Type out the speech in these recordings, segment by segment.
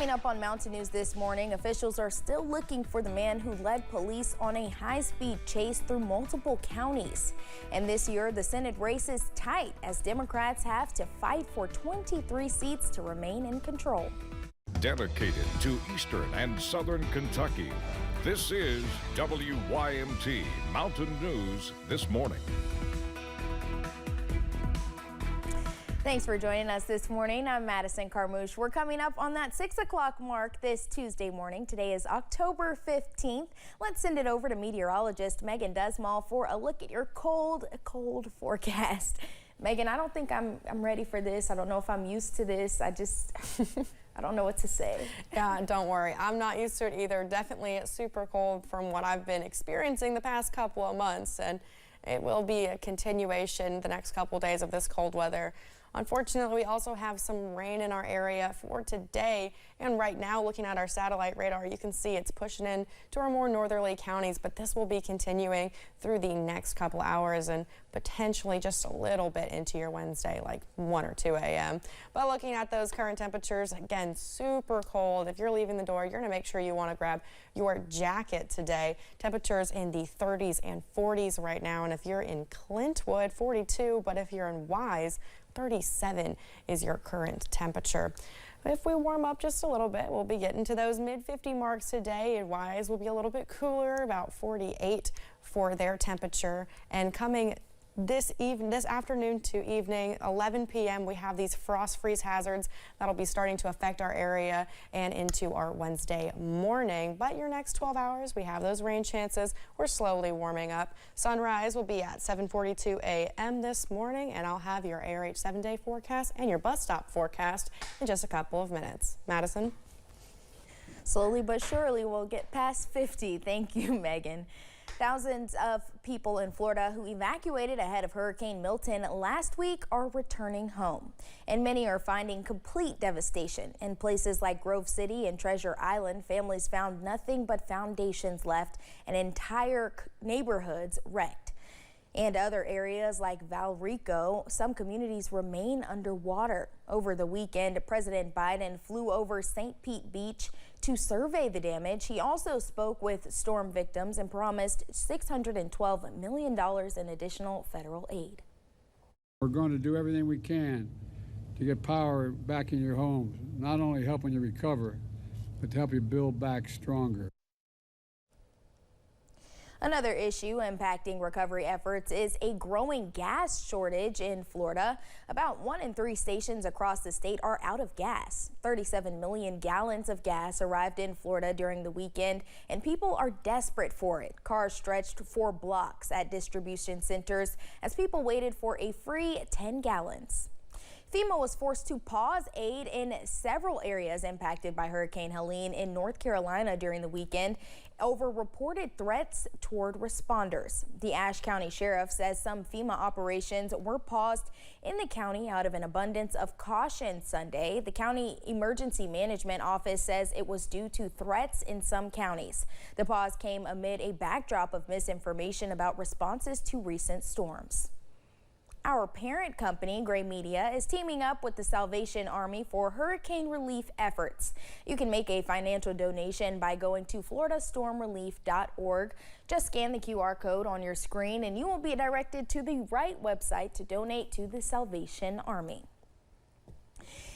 Coming up on Mountain News this morning, officials are still looking for the man who led police on a high-speed chase through multiple counties. And this year, the Senate race is tight as Democrats have to fight for 23 seats to remain in control. Dedicated to Eastern and Southern Kentucky, this is WYMT Mountain News This Morning. Thanks for joining us this morning. I'm Madison Carmouche. We're coming up on that 6 o'clock mark this Tuesday morning. Today is October 15th. Let's send it over to meteorologist Megan Desmall for a look at your cold forecast. Megan, I don't think I'm ready for this. I don't know if I'm used to this. I don't know what to say. Yeah, don't worry. I'm not used to it either. Definitely it's super cold from what I've been experiencing the past couple of months, and it will be a continuation the next couple of days of this cold weather. Unfortunately, we also have some rain in our area for today, and right now, looking at our satellite radar, you can see it's pushing in to our more northerly counties, but this will be continuing through the next couple hours and potentially just a little bit into your Wednesday, like 1 or 2 a.m. But looking at those current temperatures, again, super cold. If you're leaving the door, you're going to make sure you want to grab your jacket today. Temperatures in the 30s and 40s right now, and if you're in Clintwood, 42, but if you're in Wise, 37 is your current temperature. If we warm up just a little bit, we'll be getting to those mid-50 marks today, and Wise will be a little bit cooler, about 48 for their temperature. And coming this afternoon to evening, 11 p.m., we have these frost freeze hazards that'll be starting to affect our area and into our Wednesday morning. But your next 12 hours, we have those rain chances. We're slowly warming up. Sunrise will be at 7:42 a.m. this morning, and I'll have your ARH 7-day forecast and your bus stop forecast in just a couple of minutes. Madison? Slowly but surely, we'll get past 50. Thank you, Megan. Thousands of people in Florida who evacuated ahead of Hurricane Milton last week are returning home, and many are finding complete devastation. In places like Grove City and Treasure Island, families found nothing but foundations left and entire neighborhoods wrecked. And other areas like Valrico, some communities remain underwater. Over the weekend, President Biden flew over St. Pete Beach to survey the damage. He also spoke with storm victims and promised $612 million in additional federal aid. We're going to do everything we can to get power back in your homes, not only helping you recover, but to help you build back stronger. Another issue impacting recovery efforts is a growing gas shortage in Florida. About 1 in 3 stations across the state are out of gas. 37 million gallons of gas arrived in Florida during the weekend, and people are desperate for it. Cars stretched for blocks at distribution centers as people waited for a free 10 gallons. FEMA was forced to pause aid in several areas impacted by Hurricane Helene in North Carolina during the weekend over reported threats toward responders. The Ashe County Sheriff says some FEMA operations were paused in the county out of an abundance of caution Sunday. The County Emergency Management Office says it was due to threats in some counties. The pause came amid a backdrop of misinformation about responses to recent storms. Our parent company, Gray Media, is teaming up with the Salvation Army for hurricane relief efforts. You can make a financial donation by going to floridastormrelief.org. Just scan the QR code on your screen and you will be directed to the right website to donate to the Salvation Army.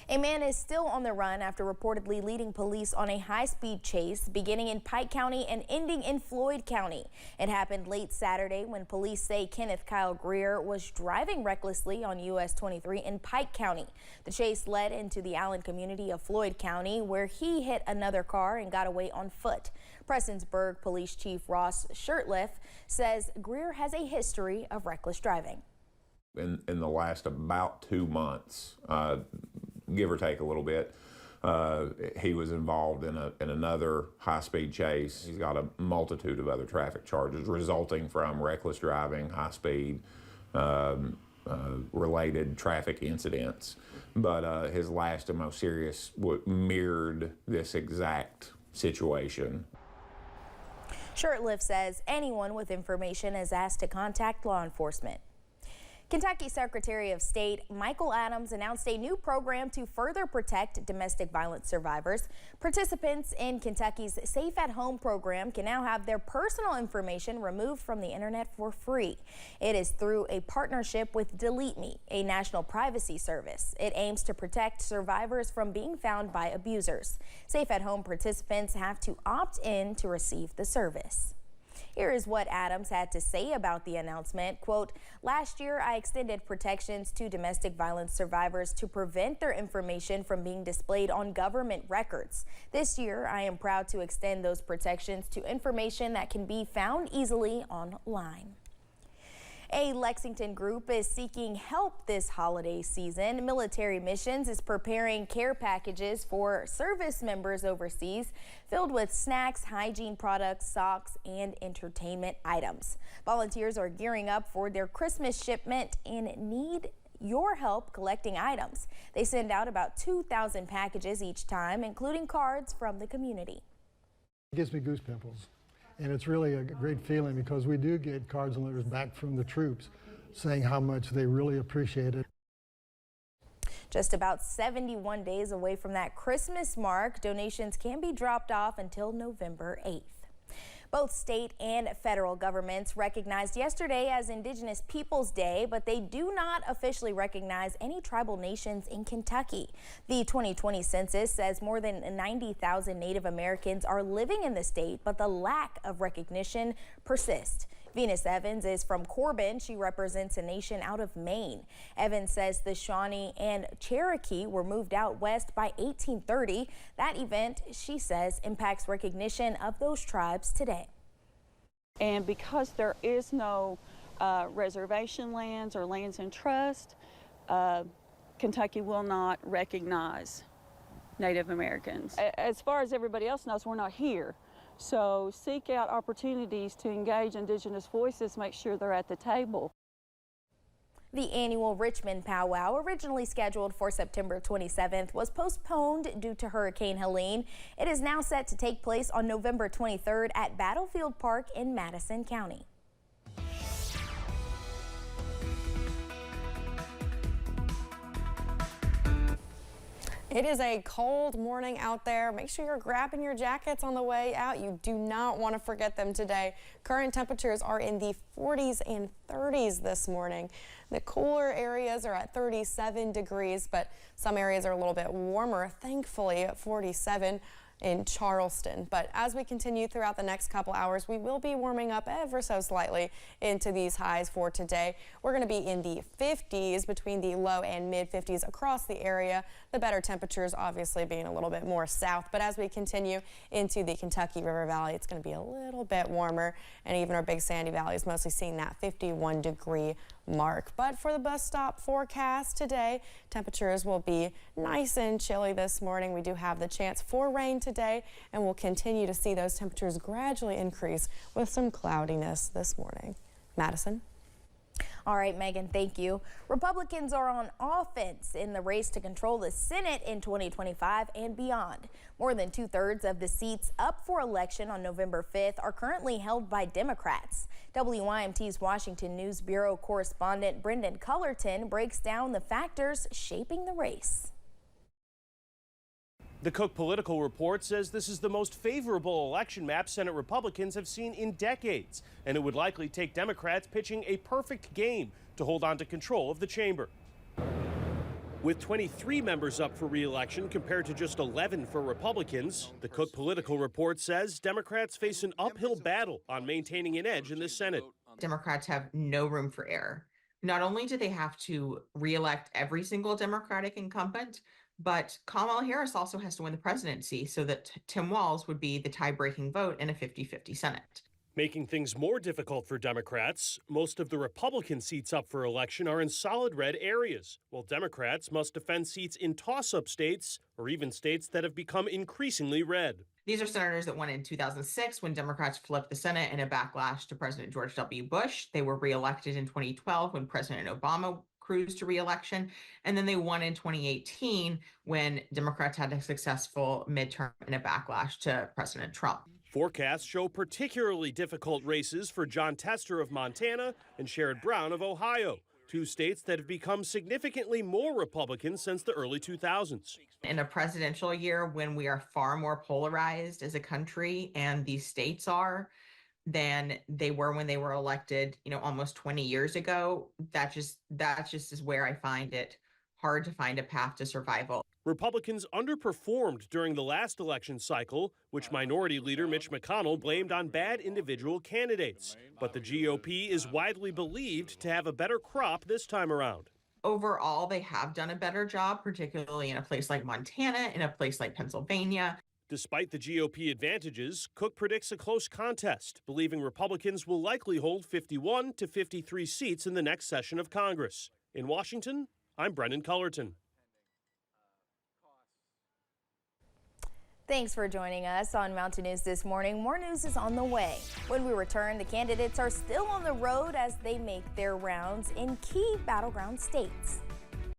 A man is still on the run after reportedly leading police on a high-speed chase beginning in Pike County and ending in Floyd County. It happened late Saturday when police say Kenneth Kyle Greer was driving recklessly on US 23 in Pike County. The chase led into the Allen community of Floyd County, where he hit another car and got away on foot. Prestonsburg Police Chief Ross Shurtleff says Greer has a history of reckless driving. In the last about 2 months, give or take a little bit, he was involved in another high-speed chase. He's got a multitude of other traffic charges resulting from reckless driving, high-speed related traffic incidents. But his last and most serious mirrored this exact situation. Shurtleff says anyone with information is asked to contact law enforcement. Kentucky Secretary of State Michael Adams announced a new program to further protect domestic violence survivors. Participants in Kentucky's Safe at Home program can now have their personal information removed from the internet for free. It is through a partnership with Delete Me, a national privacy service. It aims to protect survivors from being found by abusers. Safe at Home participants have to opt in to receive the service. Here is what Adams had to say about the announcement. Quote, "Last year, I extended protections to domestic violence survivors to prevent their information from being displayed on government records. This year, I am proud to extend those protections to information that can be found easily online." A Lexington group is seeking help this holiday season. Military Missions is preparing care packages for service members overseas filled with snacks, hygiene products, socks, and entertainment items. Volunteers are gearing up for their Christmas shipment and need your help collecting items. They send out about 2,000 packages each time, including cards from the community. It gives me goose pimples. And it's really a great feeling because we do get cards and letters back from the troops saying how much they really appreciate it. Just about 71 days away from that Christmas mark, donations can be dropped off until November 8th. Both state and federal governments recognized yesterday as Indigenous Peoples Day, but they do not officially recognize any tribal nations in Kentucky. The 2020 census says more than 90,000 Native Americans are living in the state, but the lack of recognition persists. Venus Evans is from Corbin. She represents a nation out of Maine. Evans says the Shawnee and Cherokee were moved out west by 1830. That event, she says, impacts recognition of those tribes today. And because there is no reservation lands or lands in trust, Kentucky will not recognize Native Americans. As far as everybody else knows, we're not here. So seek out opportunities to engage Indigenous voices, make sure they're at the table. The annual Richmond powwow, originally scheduled for September 27th, was postponed due to Hurricane Helene. It is now set to take place on November 23rd at Battlefield Park in Madison County. It is a cold morning out there. Make sure you're grabbing your jackets on the way out. You do not want to forget them today. Current temperatures are in the 40s and 30s this morning. The cooler areas are at 37 degrees, but some areas are a little bit warmer, thankfully at 47 in Charleston. But as we continue throughout the next couple hours, we will be warming up ever so slightly into these highs for today. We're going to be in the 50s, between the low and mid 50s across the area. The better temperatures obviously being a little bit more south. But as we continue into the Kentucky River Valley, it's going to be a little bit warmer, and even our Big Sandy Valley is mostly seeing that 51-degree mark. But for the bus stop forecast today, temperatures will be nice and chilly this morning. We do have the chance for rain today, and we'll continue to see those temperatures gradually increase with some cloudiness this morning. Madison? All right, Megan, thank you. Republicans are on offense in the race to control the Senate in 2025 and beyond. More than 2/3 of the seats up for election on November 5th are currently held by Democrats. WYMT's Washington News Bureau correspondent Brendan Cullerton breaks down the factors shaping the race. The Cook Political Report says this is the most favorable election map Senate Republicans have seen in decades, and it would likely take Democrats pitching a perfect game to hold on to control of the chamber. With 23 members up for re-election compared to just 11 for Republicans, the Cook Political Report says Democrats face an uphill battle on maintaining an edge in the Senate. Democrats have no room for error. Not only do they have to re-elect every single Democratic incumbent, but Kamala Harris also has to win the presidency so that Tim Walz would be the tie-breaking vote in a 50-50 Senate. Making things more difficult for Democrats, most of the Republican seats up for election are in solid red areas, while Democrats must defend seats in toss-up states or even states that have become increasingly red. These are senators that won in 2006 when Democrats flipped the Senate in a backlash to President George W. Bush. They were reelected in 2012 when President Obama cruised to re-election, and then they won in 2018 when Democrats had a successful midterm in a backlash to President Trump. Forecasts show particularly difficult races for John Tester of Montana and Sherrod Brown of Ohio, two states that have become significantly more Republican since the early 2000s. In a presidential year when we are far more polarized as a country, and these states are, than they were when they were elected, almost 20 years ago, that just is where I find it hard to find a path to survival. Republicans underperformed during the last election cycle, which Minority Leader Mitch McConnell blamed on bad individual candidates. But the GOP is widely believed to have a better crop this time around. Overall, they have done a better job, particularly in a place like Montana, in a place like Pennsylvania. Despite the GOP advantages, Cook predicts a close contest, believing Republicans will likely hold 51 to 53 seats in the next session of Congress. In Washington, I'm Brendan Cullerton. Thanks for joining us on Mountain News this morning. More news is on the way. When we return, the candidates are still on the road as they make their rounds in key battleground states.